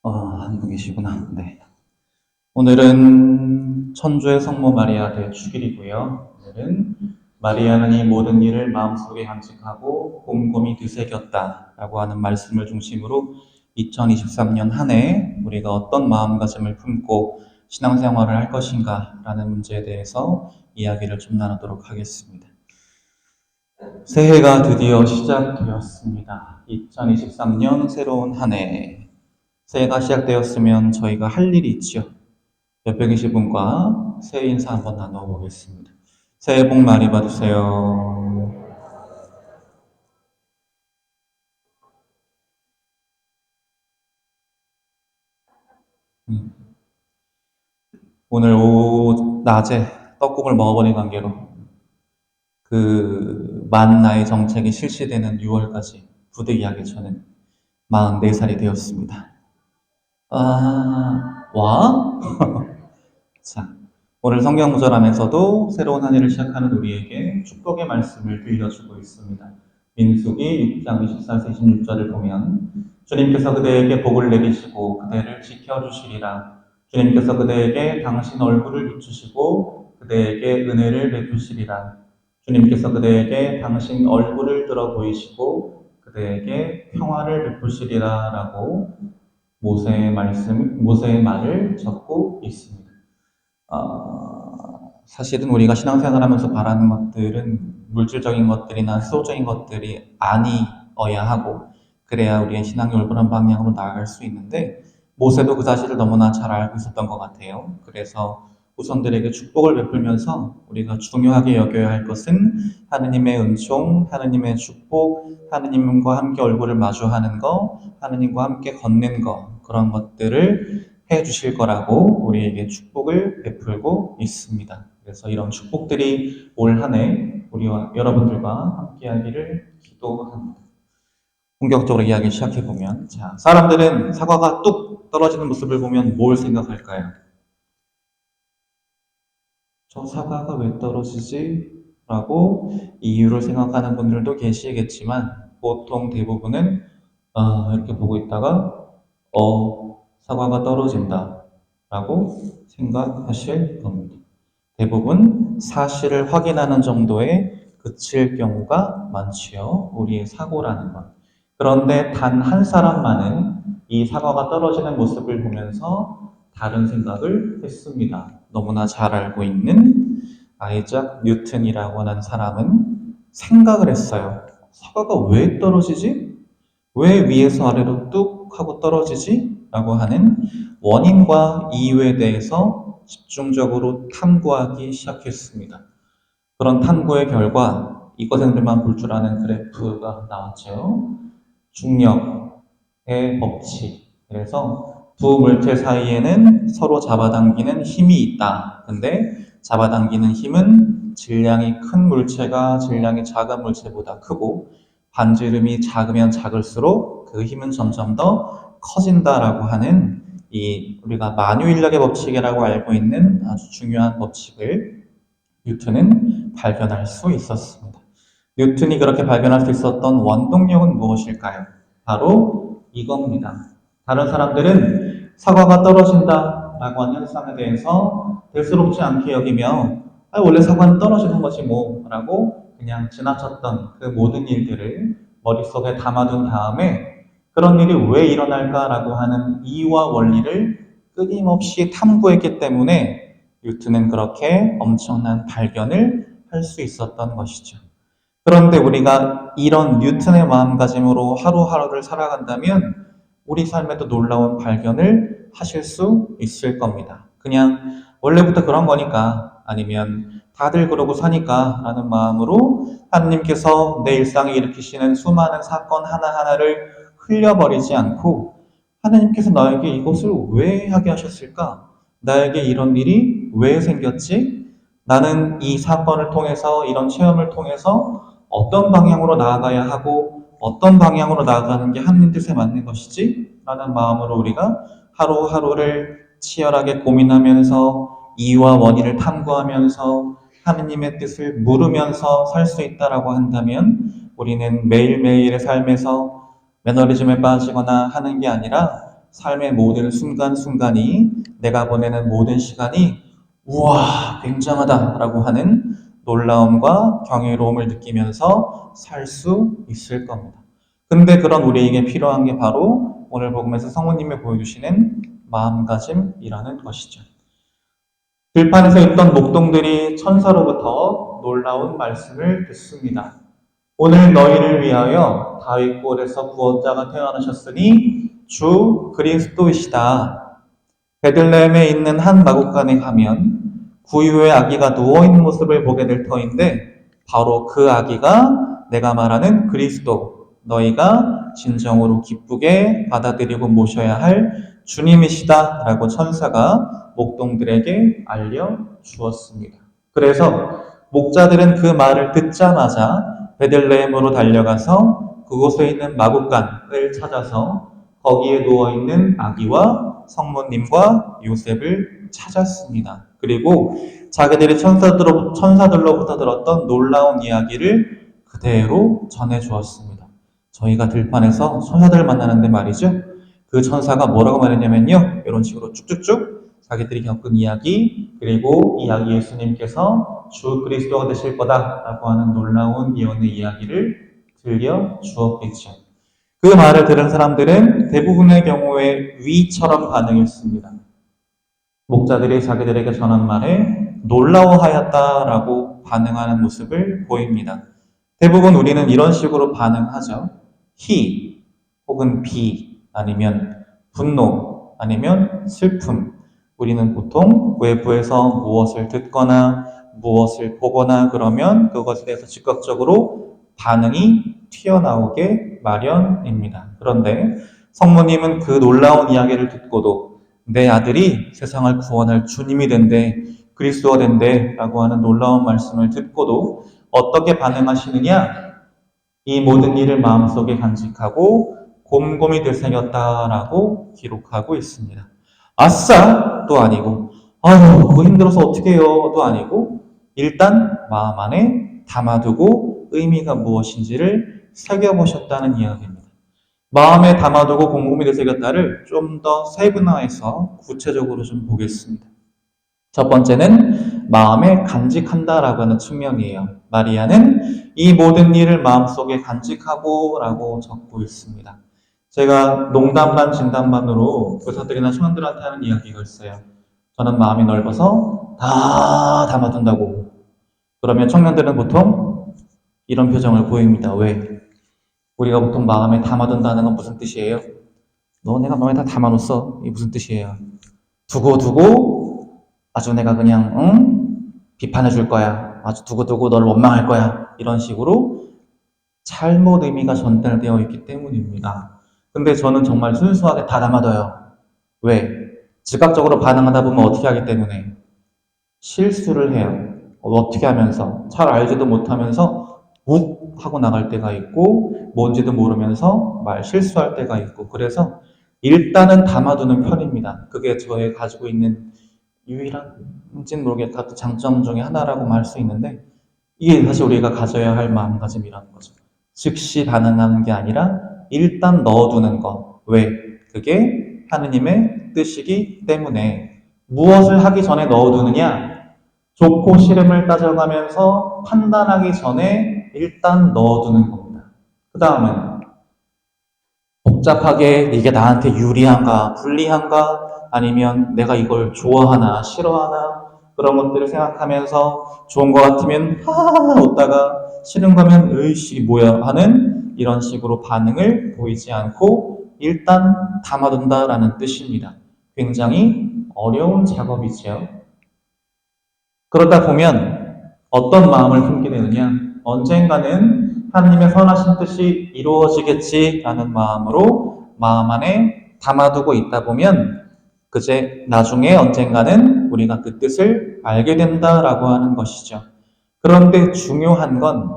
한국이시구나. 네. 오늘은 천주의 성모 마리아 대축일이고요. 오늘은 마리아는 이 모든 일을 마음속에 간직하고 곰곰이 되새겼다라고 하는 말씀을 중심으로 2023년 한 해 우리가 어떤 마음가짐을 품고 신앙생활을 할 것인가라는 문제에 대해서 이야기를 좀 나누도록 하겠습니다. 새해가 드디어 시작되었습니다. 2023년 새로운 한 해. 새해가 시작되었으면 저희가 할 일이 있죠. 옆에 계신 분과 새해 인사 한번 나눠보겠습니다. 새해 복 많이 받으세요. 오늘 오후 낮에 떡국을 먹어버린 관계로 만 나의 정책이 실시되는 6월까지 부득이하게 저는 44살이 되었습니다. 와? 자, 오늘 성경 구절 안에서도 새로운 한 해를 시작하는 우리에게 축복의 말씀을 들려주고 있습니다. 민수기 6장 24절 26절을 보면 주님께서 그대에게 복을 내리시고 그대를 지켜주시리라. 주님께서 그대에게 당신 얼굴을 비추시고 그대에게 은혜를 베푸시리라. 주님께서 그대에게 당신 얼굴을 들어 보이시고 그대에게 평화를 베푸시리라 라고 모세의 말을 적고 있습니다. 사실은 우리가 신앙생활 하면서 바라는 것들은 물질적인 것들이나 수호적인 것들이 아니어야 하고, 그래야 우리의 신앙이 올바른 방향으로 나아갈 수 있는데, 모세도 그 사실을 너무나 잘 알고 있었던 것 같아요. 그래서 후손들에게 축복을 베풀면서 우리가 중요하게 여겨야 할 것은 하느님의 은총, 하느님의 축복, 하느님과 함께 얼굴을 마주하는 거, 하느님과 함께 걷는 거, 그런 것들을 해 주실 거라고 우리에게 축복을 베풀고 있습니다. 그래서 이런 축복들이 올 한 해 우리와 여러분들과 함께 하기를 기도합니다. 본격적으로 이야기 시작해보면, 자, 사람들은 사과가 뚝 떨어지는 모습을 보면 뭘 생각할까요? 저 사과가 왜 떨어지지? 라고 이유를 생각하는 분들도 계시겠지만, 보통 대부분은 이렇게 보고 있다가 사과가 떨어진다 라고 생각하실 겁니다. 대부분 사실을 확인하는 정도에 그칠 경우가 많지요. 우리의 사고라는 것. 그런데 단 한 사람만은 이 사과가 떨어지는 모습을 보면서 다른 생각을 했습니다. 너무나 잘 알고 있는 아이작 뉴턴이라고 하는 사람은 생각을 했어요. 사과가 왜 떨어지지? 왜 위에서 아래로 뚝 하고 떨어지지? 라고 하는 원인과 이유에 대해서 집중적으로 탐구하기 시작했습니다. 그런 탐구의 결과 이과생들만 볼 줄 아는 그래프가 나왔죠. 중력의 법칙. 그래서 두 물체 사이에는 서로 잡아당기는 힘이 있다. 근데 잡아당기는 힘은 질량이 큰 물체가 질량이 작은 물체보다 크고, 반지름이 작으면 작을수록 그 힘은 점점 더 커진다라고 하는 우리가 만유인력의 법칙이라고 알고 있는 아주 중요한 법칙을 뉴턴은 발견할 수 있었습니다. 뉴턴이 그렇게 발견할 수 있었던 원동력은 무엇일까요? 바로 이겁니다. 다른 사람들은 사과가 떨어진다라고 하는 현상에 대해서 대수롭지 않게 여기며 원래 사과는 떨어지는 거지 뭐 라고 그냥 지나쳤던 그 모든 일들을 머릿속에 담아둔 다음에 그런 일이 왜 일어날까라고 하는 이유와 원리를 끊임없이 탐구했기 때문에 뉴턴은 그렇게 엄청난 발견을 할 수 있었던 것이죠. 그런데 우리가 이런 뉴턴의 마음가짐으로 하루하루를 살아간다면 우리 삶에도 놀라운 발견을 하실 수 있을 겁니다. 그냥 원래부터 그런 거니까, 아니면 다들 그러고 사니까 라는 마음으로 하나님께서 내 일상에 일으키시는 수많은 사건 하나하나를 흘려버리지 않고, 하나님께서 나에게 이것을 왜 하게 하셨을까? 나에게 이런 일이 왜 생겼지? 나는 이 사건을 통해서, 이런 체험을 통해서 어떤 방향으로 나아가야 하고 어떤 방향으로 나아가는 게 하나님 뜻에 맞는 것이지? 라는 마음으로 우리가 하루하루를 치열하게 고민하면서 이유와 원인을 탐구하면서 하느님의 뜻을 물으면서 살 수 있다라고 한다면, 우리는 매일매일의 삶에서 매너리즘에 빠지거나 하는 게 아니라 삶의 모든 순간순간이 내가 보내는 모든 시간이 우와 굉장하다라고 하는 놀라움과 경이로움을 느끼면서 살 수 있을 겁니다. 근데 그런 우리에게 필요한 게 바로 오늘 복음에서 성모님이 보여주시는 마음가짐이라는 것이죠. 들판에서 있던 목동들이 천사로부터 놀라운 말씀을 듣습니다. 오늘 너희를 위하여 다윗골에서 구원자가 태어나셨으니 주 그리스도이시다. 베들레헴에 있는 한 마구간에 가면 구유의 아기가 누워있는 모습을 보게 될 터인데 바로 그 아기가 내가 말하는 그리스도, 너희가 진정으로 기쁘게 받아들이고 모셔야 할 주님이시다 라고 천사가 목동들에게 알려주었습니다. 그래서 목자들은 그 말을 듣자마자 베들레헴으로 달려가서 그곳에 있는 마구간을 찾아서 거기에 누워있는 아기와 성모님과 요셉을 찾았습니다. 그리고 자기들이 천사들로부터 들었던 놀라운 이야기를 그대로 전해주었습니다. 저희가 들판에서 천사들을 만나는데 말이죠. 그 천사가 뭐라고 말했냐면요. 이런 식으로 쭉쭉쭉 자기들이 겪은 이야기, 그리고 이 아기 예수님께서 주 그리스도가 되실 거다라고 하는 놀라운 예언의 이야기를 들려주었겠죠. 그 말을 들은 사람들은 대부분의 경우에 위처럼 반응했습니다. 목자들이 자기들에게 전한 말에 놀라워하였다라고 반응하는 모습을 보입니다. 대부분 우리는 이런 식으로 반응하죠. 희, 혹은 비, 아니면 분노, 아니면 슬픔. 우리는 보통 외부에서 무엇을 듣거나 무엇을 보거나 그러면 그것에 대해서 즉각적으로 반응이 튀어나오게 마련입니다. 그런데 성모님은 그 놀라운 이야기를 듣고도 내 아들이 세상을 구원할 주님이 된대, 그리스도가 된대 라고 하는 놀라운 말씀을 듣고도 어떻게 반응하시느냐? 이 모든 일을 마음속에 간직하고 곰곰이 되새겼다라고 기록하고 있습니다. 아싸! 도 아니고 아유 그거 힘들어서 어떻게 해요? 도 아니고 일단 마음 안에 담아두고 의미가 무엇인지를 새겨보셨다는 이야기입니다. 마음에 담아두고 곰곰이 되새겼다를 좀 더 세분화해서 구체적으로 좀 보겠습니다. 첫 번째는 마음에 간직한다라고 하는 측면이에요. 마리아는 이 모든 일을 마음속에 간직하고 라고 적고 있습니다. 제가 농담 반 진담 반으로 교사들이나 신원들한테 하는 이야기가 있어요. 저는 마음이 넓어서 다 담아둔다고. 그러면 청년들은 보통 이런 표정을 보입니다. 왜? 우리가 보통 마음에 담아둔다는 건 무슨 뜻이에요? 너 내가 마음에 다 담아놓았어. 이게 무슨 뜻이에요? 두고 아주 내가 그냥 비판해 줄 거야. 아주 두고두고 너를 원망할 거야. 이런 식으로 잘못 의미가 전달되어 있기 때문입니다. 근데 저는 정말 순수하게 다 담아둬요. 왜? 즉각적으로 반응하다 보면 어떻게 하기 때문에 실수를 해요. 어떻게 하면서 잘 알지도 못하면서 욱 하고 나갈 때가 있고 뭔지도 모르면서 말 실수할 때가 있고 그래서 일단은 담아두는 편입니다. 그게 저의 가지고 있는 유일한지는 모르겠다. 장점 중에 하나라고 할 수 있는데 이게 사실 우리가 가져야 할 마음가짐이라는 거죠. 즉시 반응하는 게 아니라 일단 넣어두는 것. 왜? 그게 하느님의 뜻이기 때문에 무엇을 하기 전에 넣어두느냐? 좋고 싫음을 따져가면서 판단하기 전에 일단 넣어두는 겁니다. 그 다음은 복잡하게 이게 나한테 유리한가, 불리한가, 아니면 내가 이걸 좋아하나, 싫어하나, 그런 것들을 생각하면서 좋은 것 같으면 하하하 웃다가 싫은 거면 으이씨 뭐야 하는 이런 식으로 반응을 보이지 않고 일단 담아둔다라는 뜻입니다. 굉장히 어려운 작업이지요. 그러다 보면 어떤 마음을 품게 되느냐? 언젠가는 하나님의 선하신 뜻이 이루어지겠지라는 마음으로 마음 안에 담아두고 있다 보면 그제 나중에 언젠가는 우리가 그 뜻을 알게 된다라고 하는 것이죠. 그런데 중요한 건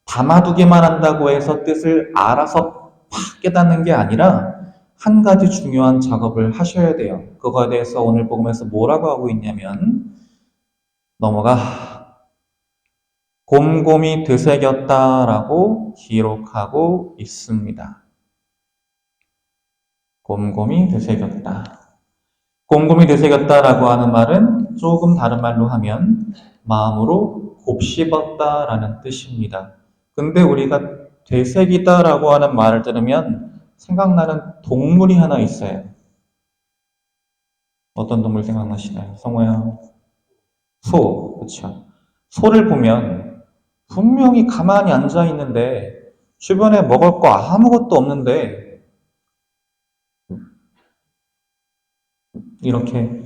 담아두기만 한다고 해서 뜻을 알아서 팍 깨닫는 게 아니라 한 가지 중요한 작업을 하셔야 돼요. 그거에 대해서 오늘 복음에서 뭐라고 하고 있냐면 넘어가 곰곰이 되새겼다라고 기록하고 있습니다. 곰곰이 되새겼다. 곰곰이 되새겼다라고 하는 말은 조금 다른 말로 하면 마음으로 곱씹었다라는 뜻입니다. 근데 우리가 되새기다라고 하는 말을 들으면 생각나는 동물이 하나 있어요. 어떤 동물 생각나시나요? 성호야? 소, 그렇죠. 소를 보면 분명히 가만히 앉아 있는데 주변에 먹을 거 아무것도 없는데 이렇게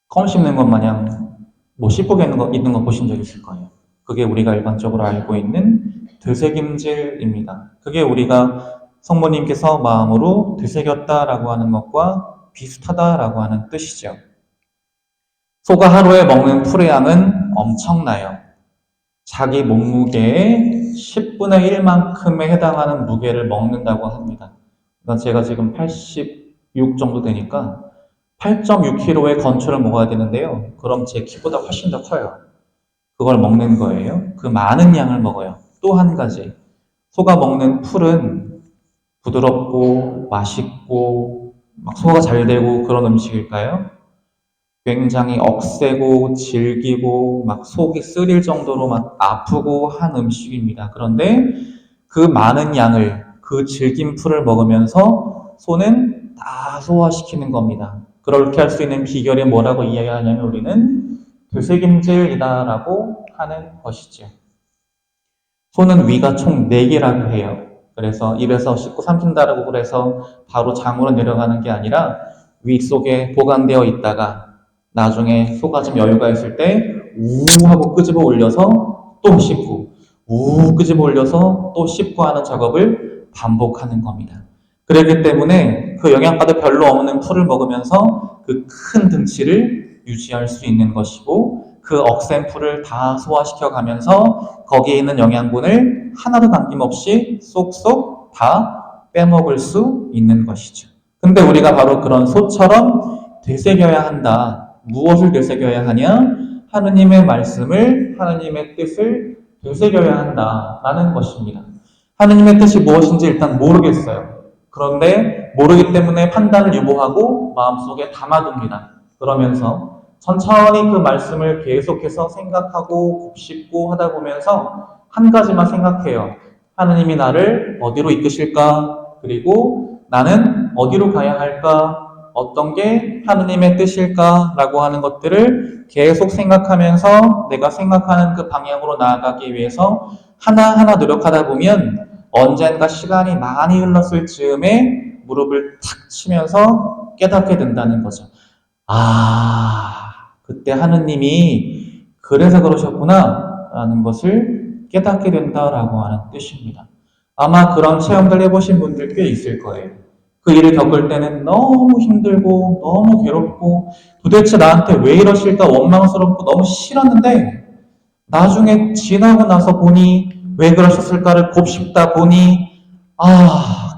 껌 씹는 것 마냥 뭐 씹고 있는 거 보신 적 있을 거예요. 그게 우리가 일반적으로 알고 있는 되새김질입니다. 그게 우리가 성모님께서 마음으로 되새겼다라고 하는 것과 비슷하다라고 하는 뜻이죠. 소가 하루에 먹는 풀의 양은 엄청나요. 자기 몸무게의 10분의 1만큼에 해당하는 무게를 먹는다고 합니다. 그러니까 제가 지금 86 정도 되니까 8.6kg의 건초를 먹어야 되는데요. 그럼 제 키보다 훨씬 더 커요. 그걸 먹는 거예요. 그 많은 양을 먹어요. 또 한 가지. 소가 먹는 풀은 부드럽고 맛있고 막 소화가 잘 되고 그런 음식일까요? 굉장히 억세고 질기고 막 속이 쓰릴 정도로 막 아프고 한 음식입니다. 그런데 그 많은 양을 그 질긴 풀을 먹으면서 소는 다 소화시키는 겁니다. 그렇게 할 수 있는 비결이 뭐라고 이해하냐면 우리는 되새김질이다라고 하는 것이죠. 소는 위가 총 4개라고 해요. 그래서 입에서 씹고 삼킨다라고 그래서 바로 장으로 내려가는 게 아니라 위 속에 보관되어 있다가 나중에 소가 좀 여유가 있을 때 우 하고 끄집어 올려서 또 씹고 우 끄집어 올려서 또 씹고 하는 작업을 반복하는 겁니다. 그렇기 때문에 그 영양가도 별로 없는 풀을 먹으면서 그 큰 등치를 유지할 수 있는 것이고 그 억센 풀을 다 소화시켜 가면서 거기에 있는 영양분을 하나도 남김없이 쏙쏙 다 빼먹을 수 있는 것이죠. 근데 우리가 바로 그런 소처럼 되새겨야 한다. 무엇을 되새겨야 하냐? 하느님의 말씀을, 하느님의 뜻을 되새겨야 한다라는 것입니다. 하느님의 뜻이 무엇인지 일단 모르겠어요. 그런데 모르기 때문에 판단을 유보하고 마음속에 담아둡니다. 그러면서 천천히 그 말씀을 계속해서 생각하고 곱씹고 하다 보면서 한 가지만 생각해요. 하느님이 나를 어디로 이끄실까? 그리고 나는 어디로 가야 할까? 어떤 게 하느님의 뜻일까? 라고 하는 것들을 계속 생각하면서 내가 생각하는 그 방향으로 나아가기 위해서 하나하나 노력하다 보면 언젠가 시간이 많이 흘렀을 즈음에 무릎을 탁 치면서 깨닫게 된다는 거죠. 그때 하느님이 그래서 그러셨구나 라는 것을 깨닫게 된다라고 하는 뜻입니다. 아마 그런 체험들 해보신 분들 꽤 있을 거예요. 그 일을 겪을 때는 너무 힘들고 너무 괴롭고 도대체 나한테 왜 이러실까 원망스럽고 너무 싫었는데 나중에 지나고 나서 보니 왜 그러셨을까를 곱씹다 보니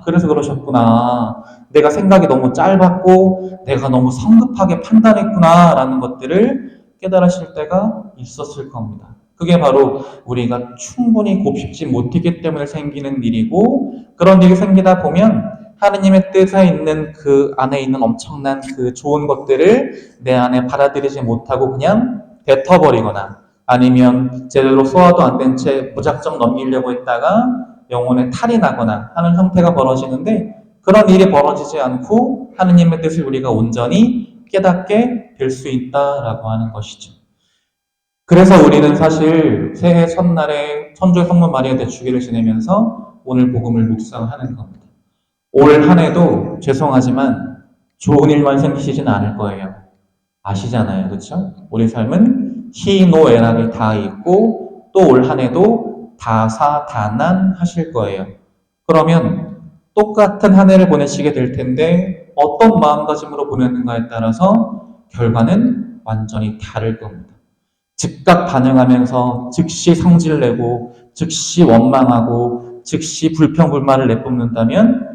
그래서 그러셨구나. 내가 생각이 너무 짧았고 내가 너무 성급하게 판단했구나 라는 것들을 깨달으실 때가 있었을 겁니다. 그게 바로 우리가 충분히 곱씹지 못했기 때문에 생기는 일이고 그런 일이 생기다 보면 하느님의 뜻에 있는 그 안에 있는 엄청난 그 좋은 것들을 내 안에 받아들이지 못하고 그냥 뱉어버리거나 아니면 제대로 소화도 안 된 채 무작정 넘기려고 했다가 영혼에 탈이 나거나 하는 형태가 벌어지는데 그런 일이 벌어지지 않고 하느님의 뜻을 우리가 온전히 깨닫게 될 수 있다라고 하는 것이죠. 그래서 우리는 사실 새해 첫날에 천주의 성모 마리아 대축일을 지내면서 오늘 복음을 묵상하는 겁니다. 올 한 해도 죄송하지만 좋은 일만 생기시진 않을 거예요. 아시잖아요. 그렇죠? 우리 삶은 희노애락이 다 있고 또 올 한 해도 다사다난 하실 거예요. 그러면 똑같은 한 해를 보내시게 될 텐데 어떤 마음가짐으로 보냈는가에 따라서 결과는 완전히 다를 겁니다. 즉각 반응하면서 즉시 성질 내고 즉시 원망하고 즉시 불평불만을 내뿜는다면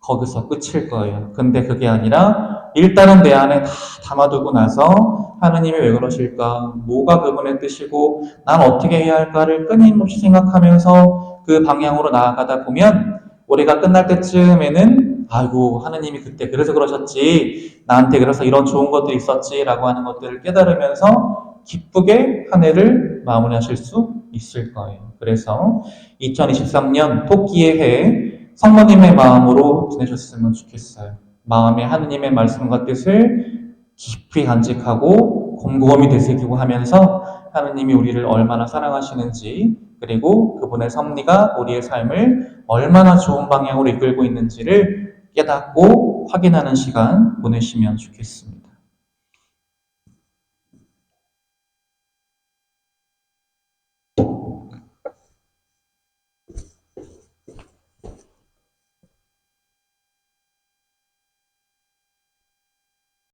거기서 끝일 거예요. 근데 그게 아니라 일단은 내 안에 다 담아두고 나서 하느님이 왜 그러실까? 뭐가 그분의 뜻이고 난 어떻게 해야 할까를 끊임없이 생각하면서 그 방향으로 나아가다 보면 우리가 끝날 때쯤에는 아이고, 하느님이 그때 그래서 그러셨지, 나한테 그래서 이런 좋은 것들이 있었지라고 하는 것들을 깨달으면서 기쁘게 한 해를 마무리하실 수 있을 거예요. 그래서 2023년 토끼의 해 성모님의 마음으로 지내셨으면 좋겠어요. 마음에 하느님의 말씀과 뜻을 깊이 간직하고 곰곰이 되새기고 하면서 하느님이 우리를 얼마나 사랑하시는지, 그리고 그분의 섭리가 우리의 삶을 얼마나 좋은 방향으로 이끌고 있는지를 깨닫고 확인하는 시간 보내시면 좋겠습니다.